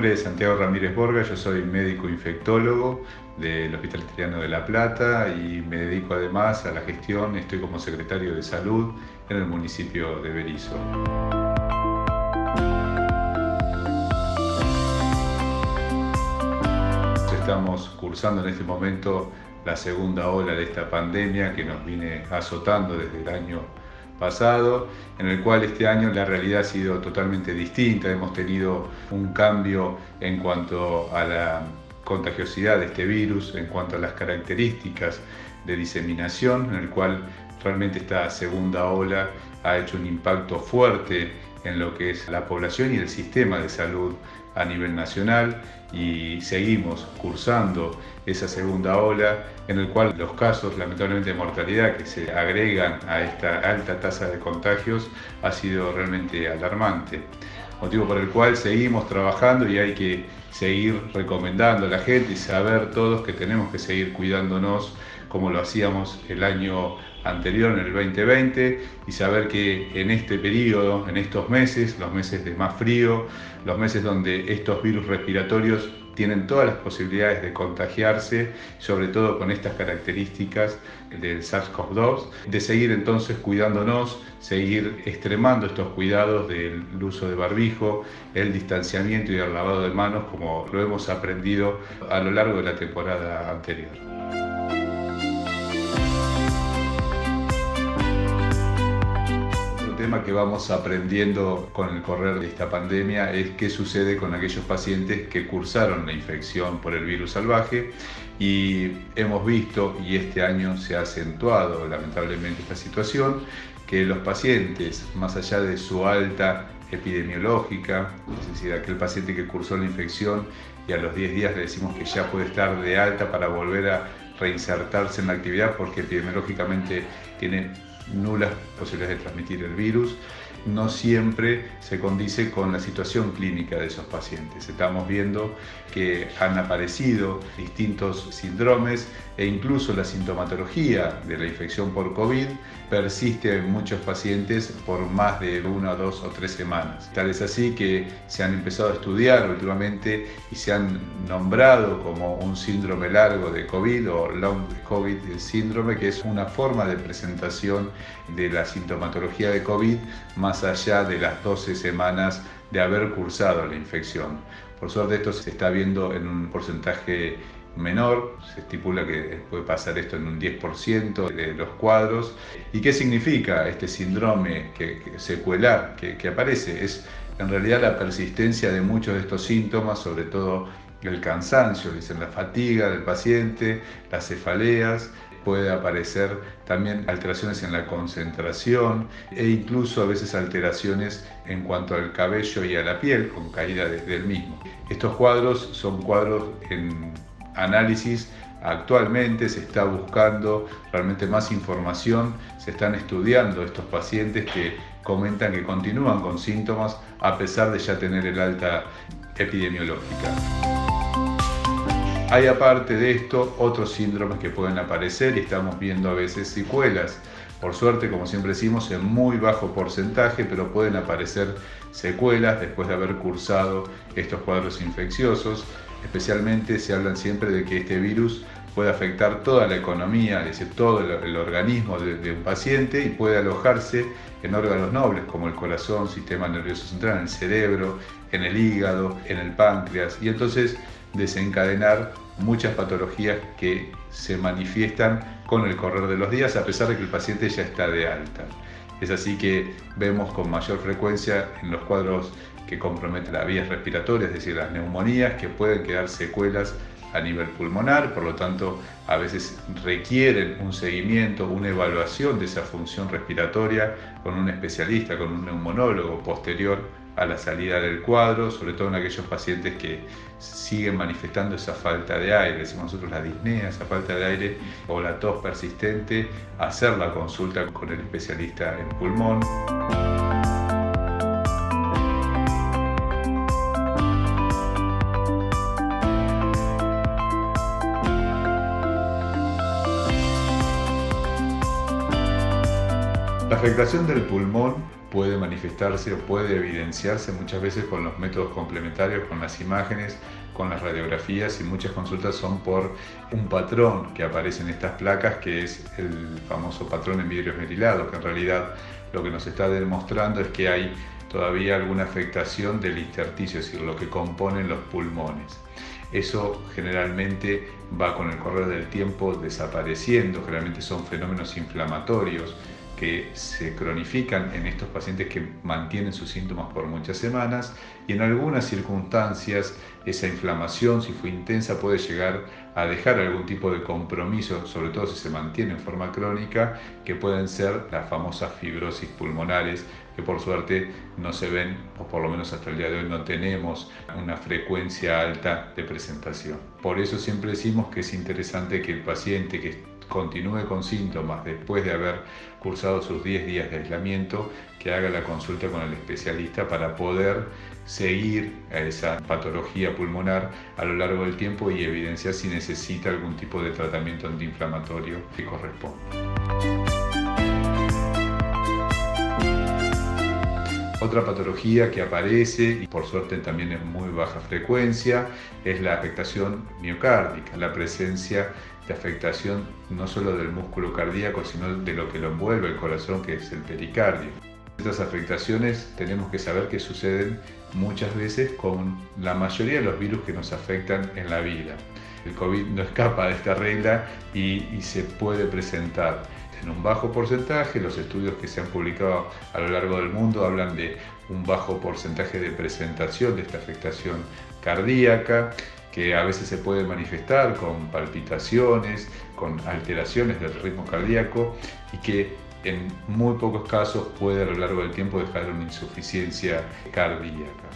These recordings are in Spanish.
nombre es Santiago Ramírez Borga, yo soy médico infectólogo del Hospital Italiano de La Plata y me dedico además a la gestión, estoy como secretario de salud en el municipio de Berisso. Estamos cursando en este momento la segunda ola de esta pandemia que nos viene azotando desde el año pasado, en el cual este año la realidad ha sido totalmente distinta. Hemos tenido un cambio en cuanto a la contagiosidad de este virus, en cuanto a las características de diseminación, en el cual realmente esta segunda ola ha hecho un impacto fuerte en lo que es la población y el sistema de salud a nivel nacional, y seguimos cursando esa segunda ola en el cual los casos lamentablemente de mortalidad que se agregan a esta alta tasa de contagios ha sido realmente alarmante, motivo por el cual seguimos trabajando y hay que seguir recomendando a la gente y saber todos que tenemos que seguir cuidándonos como lo hacíamos el año anterior, en el 2020, y saber que en este periodo, en estos meses, los meses de más frío, los meses donde estos virus respiratorios tienen todas las posibilidades de contagiarse, sobre todo con estas características del SARS-CoV-2, de seguir entonces cuidándonos, seguir extremando estos cuidados del uso de barbijo, el distanciamiento y el lavado de manos, como lo hemos aprendido a lo largo de la temporada anterior. Tema que vamos aprendiendo con el correr de esta pandemia es qué sucede con aquellos pacientes que cursaron la infección por el virus salvaje, y hemos visto, y este año se ha acentuado lamentablemente esta situación, que los pacientes, más allá de su alta epidemiológica, es decir, aquel paciente que cursó la infección y a los 10 días le decimos que ya puede estar de alta para volver a reinsertarse en la actividad porque epidemiológicamente tiene nulas posibilidades de transmitir el virus, no siempre se condice con la situación clínica de esos pacientes. Estamos viendo que han aparecido distintos síndromes e incluso la sintomatología de la infección por COVID persiste en muchos pacientes por más de 1, 2 o 3 semanas. Tal es así que se han empezado a estudiar últimamente y se han nombrado como un síndrome largo de COVID o long COVID síndrome, que es una forma de presentación de la sintomatología de COVID más allá de las 12 semanas de haber cursado la infección. Por suerte esto se está viendo en un porcentaje menor, se estipula que puede pasar esto en un 10% de los cuadros. ¿Y qué significa este síndrome secuelar que aparece? Es en realidad la persistencia de muchos de estos síntomas, sobre todo el cansancio, dicen la fatiga del paciente, las cefaleas. Puede aparecer también alteraciones en la concentración e incluso a veces alteraciones en cuanto al cabello y a la piel, con caída del mismo. Estos cuadros son cuadros en análisis. Actualmente se está buscando realmente más información, se están estudiando estos pacientes que comentan que continúan con síntomas a pesar de ya tener el alta epidemiológica. Hay aparte de esto otros síndromes que pueden aparecer y estamos viendo a veces secuelas. Por suerte, como siempre decimos, en muy bajo porcentaje, pero pueden aparecer secuelas después de haber cursado estos cuadros infecciosos. Especialmente se hablan siempre de que este virus puede afectar toda la economía, es decir, todo el organismo de un paciente, y puede alojarse en órganos nobles como el corazón, sistema nervioso central, en el cerebro, en el hígado, en el páncreas, y entonces desencadenar muchas patologías que se manifiestan con el correr de los días a pesar de que el paciente ya está de alta. Es así que vemos con mayor frecuencia en los cuadros que comprometen las vías respiratorias, es decir, las neumonías, que pueden quedar secuelas a nivel pulmonar, por lo tanto a veces requieren un seguimiento, una evaluación de esa función respiratoria con un especialista, con un neumonólogo posterior a la salida del cuadro, sobre todo en aquellos pacientes que siguen manifestando esa falta de aire, decimos nosotros la disnea, esa falta de aire o la tos persistente, hacer la consulta con el especialista en pulmón. La afectación del pulmón puede manifestarse o puede evidenciarse muchas veces con los métodos complementarios, con las imágenes, con las radiografías, y muchas consultas son por un patrón que aparece en estas placas, que es el famoso patrón en vidrio esmerilado, que en realidad lo que nos está demostrando es que hay todavía alguna afectación del intersticio, es decir, lo que componen los pulmones. Eso generalmente va con el correr del tiempo desapareciendo, generalmente son fenómenos inflamatorios que se cronifican en estos pacientes que mantienen sus síntomas por muchas semanas, y en algunas circunstancias esa inflamación, si fue intensa, puede llegar a dejar algún tipo de compromiso, sobre todo si se mantiene en forma crónica, que pueden ser las famosas fibrosis pulmonares, que por suerte no se ven, o por lo menos hasta el día de hoy no tenemos una frecuencia alta de presentación. Por eso siempre decimos que es interesante que el paciente que continúe con síntomas después de haber cursado sus 10 días de aislamiento, que haga la consulta con el especialista para poder seguir a esa patología pulmonar a lo largo del tiempo y evidenciar si necesita algún tipo de tratamiento antiinflamatorio que corresponda. Otra patología que aparece, y por suerte también en muy baja frecuencia, es la afectación miocárdica, la presencia de afectación no solo del músculo cardíaco, sino de lo que lo envuelve el corazón, que es el pericardio. Estas afectaciones tenemos que saber que suceden muchas veces con la mayoría de los virus que nos afectan en la vida. El COVID no escapa de esta regla y se puede presentar en un bajo porcentaje. Los estudios que se han publicado a lo largo del mundo hablan de un bajo porcentaje de presentación de esta afectación cardíaca, que a veces se puede manifestar con palpitaciones, con alteraciones del ritmo cardíaco, y que en muy pocos casos puede a lo largo del tiempo dejar una insuficiencia cardíaca.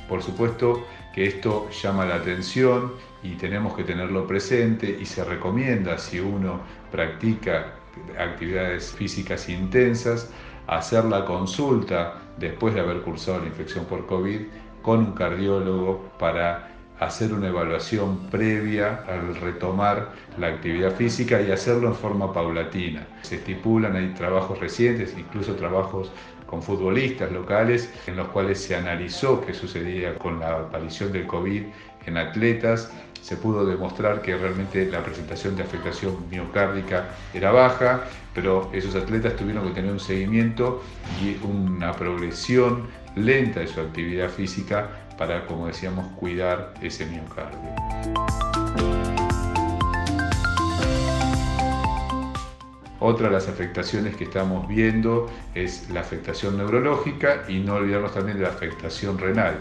Por supuesto que esto llama la atención y tenemos que tenerlo presente, y se recomienda, si uno practica actividades físicas intensas, hacer la consulta después de haber cursado la infección por COVID con un cardiólogo para hacer una evaluación previa al retomar la actividad física y hacerlo en forma paulatina. Se estipulan, hay trabajos recientes, incluso trabajos con futbolistas locales, en los cuales se analizó qué sucedía con la aparición del COVID en atletas. Se pudo demostrar que realmente la presentación de afectación miocárdica era baja, pero esos atletas tuvieron que tener un seguimiento y una progresión lenta de su actividad física para, como decíamos, cuidar ese miocardio. Otra de las afectaciones que estamos viendo es la afectación neurológica, y no olvidarnos también de la afectación renal.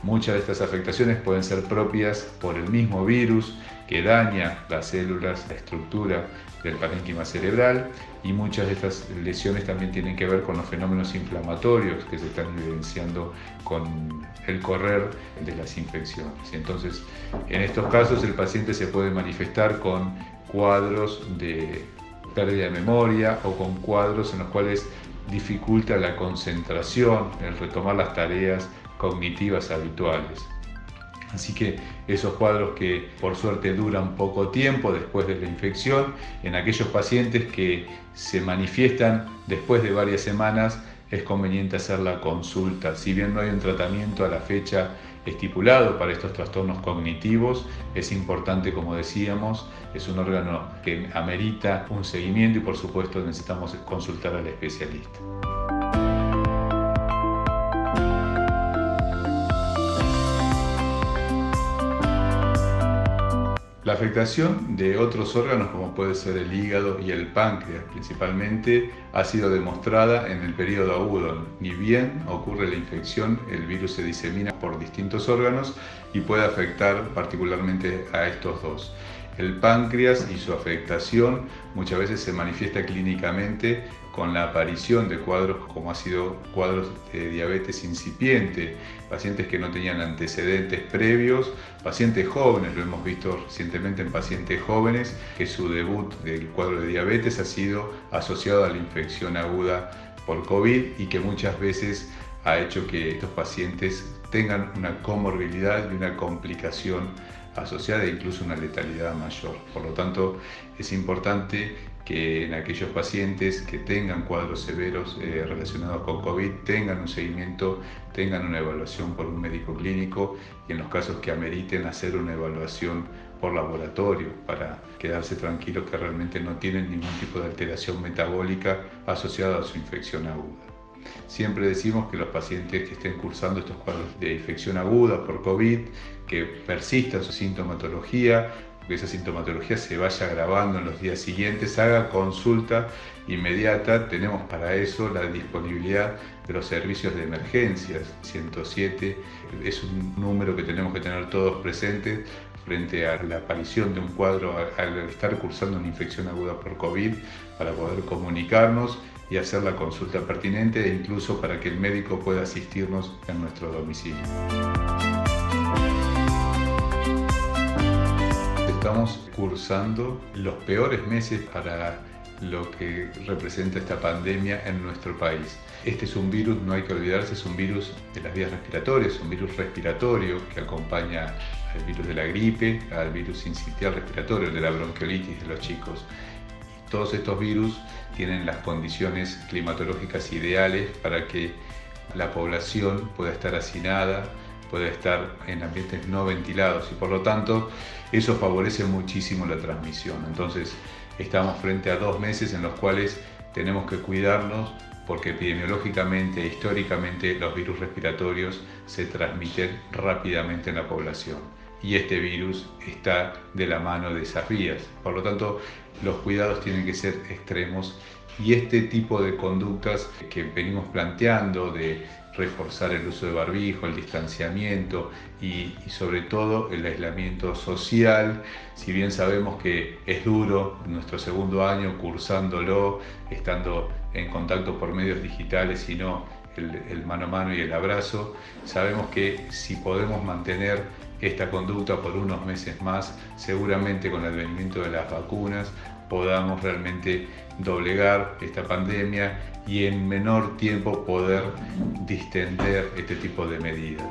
Muchas de estas afectaciones pueden ser propias por el mismo virus que daña las células, la estructura del parénquima cerebral, y muchas de estas lesiones también tienen que ver con los fenómenos inflamatorios que se están evidenciando con el correr de las infecciones. Entonces, en estos casos el paciente se puede manifestar con cuadros de pérdida de memoria o con cuadros en los cuales dificulta la concentración, el retomar las tareas cognitivas habituales. Así que esos cuadros que por suerte duran poco tiempo después de la infección, en aquellos pacientes que se manifiestan después de varias semanas, es conveniente hacer la consulta. Si bien no hay un tratamiento a la fecha estipulado para estos trastornos cognitivos, es importante, como decíamos, es un órgano que amerita un seguimiento y por supuesto necesitamos consultar al especialista. La afectación de otros órganos, como puede ser el hígado y el páncreas principalmente, ha sido demostrada en el periodo agudo. Ni bien ocurre la infección, el virus se disemina por distintos órganos y puede afectar particularmente a estos dos. El páncreas y su afectación muchas veces se manifiesta clínicamente con la aparición de cuadros como ha sido cuadros de diabetes incipiente, pacientes que no tenían antecedentes previos, pacientes jóvenes, lo hemos visto recientemente en pacientes jóvenes, que su debut del cuadro de diabetes ha sido asociado a la infección aguda por COVID y que muchas veces ha hecho que estos pacientes tengan una comorbilidad y una complicación asociada e incluso una letalidad mayor. Por lo tanto, es importante que en aquellos pacientes que tengan cuadros severos relacionados con COVID tengan un seguimiento, tengan una evaluación por un médico clínico y en los casos que ameriten hacer una evaluación por laboratorio para quedarse tranquilos que realmente no tienen ningún tipo de alteración metabólica asociada a su infección aguda. Siempre decimos que los pacientes que estén cursando estos cuadros de infección aguda por COVID, que persista su sintomatología, que esa sintomatología se vaya agravando en los días siguientes, haga consulta inmediata. Tenemos para eso la disponibilidad de los servicios de emergencias. 107 es un número que tenemos que tener todos presentes frente a la aparición de un cuadro al estar cursando una infección aguda por COVID, para poder comunicarnos y hacer la consulta pertinente e incluso para que el médico pueda asistirnos en nuestro domicilio. Estamos cursando los peores meses para lo que representa esta pandemia en nuestro país. Este es un virus, no hay que olvidarse, es un virus de las vías respiratorias, un virus respiratorio que acompaña al virus de la gripe, al virus sincitial respiratorio, de la bronquiolitis de los chicos. Y todos estos virus tienen las condiciones climatológicas ideales para que la población pueda estar hacinada, puede estar en ambientes no ventilados y por lo tanto eso favorece muchísimo la transmisión. Entonces estamos frente a 2 meses en los cuales tenemos que cuidarnos porque epidemiológicamente e históricamente los virus respiratorios se transmiten rápidamente en la población y este virus está de la mano de esas vías. Por lo tanto, los cuidados tienen que ser extremos y este tipo de conductas que venimos planteando de reforzar el uso de barbijo, el distanciamiento y sobre todo el aislamiento social. Si bien sabemos que es duro nuestro segundo año cursándolo, estando en contacto por medios digitales y no el mano a mano y el abrazo, sabemos que si podemos mantener esta conducta por unos meses más, seguramente con el advenimiento de las vacunas podamos realmente doblegar esta pandemia y en menor tiempo poder distender este tipo de medidas.